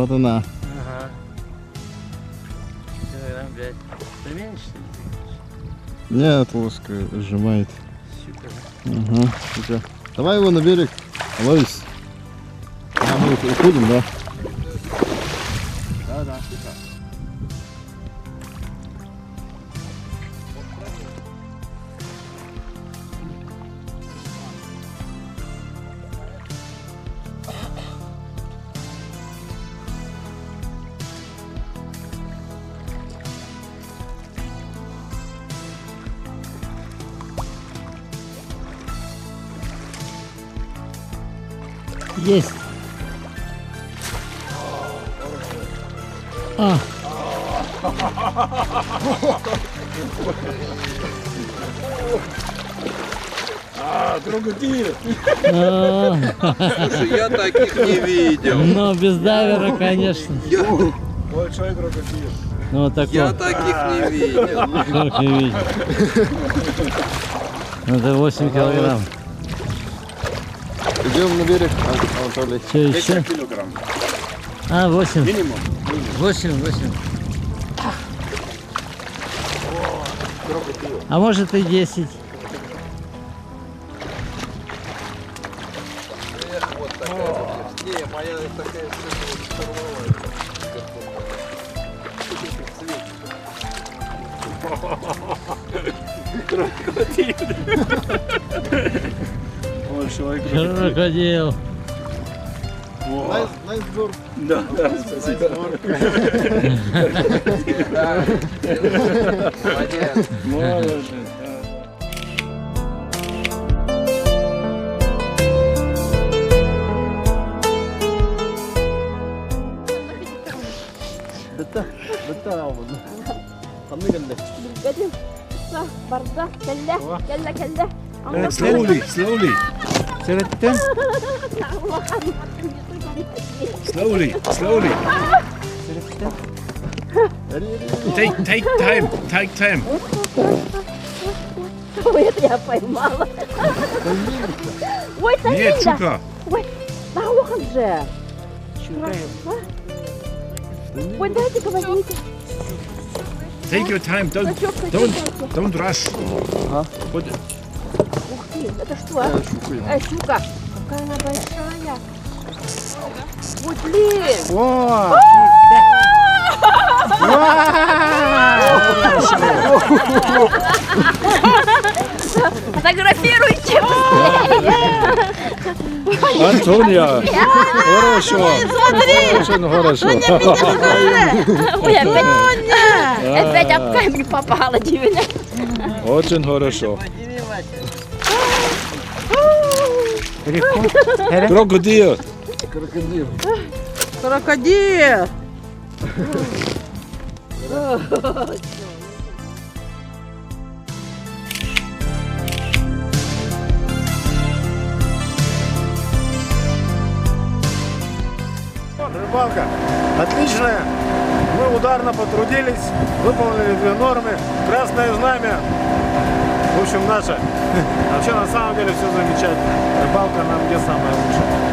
Вот она. Ага. Килограмм 5. Поменьше, что ли? Нет, плоская, сжимает. Щука, да? Ага, щука. Давай его на берег, ловись. А мы уходим, да? Да, щука. Есть. А. Крокодил. Слушай, я таких не видел. Ну, без дайвера, конечно. Большой крокодил. Ну, вот такой. Я таких не видел. Как не видел. Это 8 килограмм. Идем на берег, Анатолий. Что еще? Килограмм. А, 8. Минимум. 8. А может и 10. Вот такая. Не, моя такая Большой Крокодил. Найсборг. Да, спасибо. Молодец. Молодец. قدم صح برضه كله كله كله Slowly, slowly. Slowly, slowly. Take time. Ой, это я поймала. Ой, Нет, Танюля. щука. Ой, наухан же. Ой, дайте говорите. Take your time. Don't rush. Вот. Ух ты, это что? Щука. Какая она большая. Ой, блин. Фотографируйте. Антония. Хорошо. Очень хорошо. Ой, опять об камень попала, Дивина. Очень хорошо. Крокодил. Крокодил. Рыбалка отличная. Мы ударно потрудились, выполнили 2 нормы, красное знамя. В общем, наша. Вообще, на самом деле, все замечательно. Рыбалка нам где самая лучшая.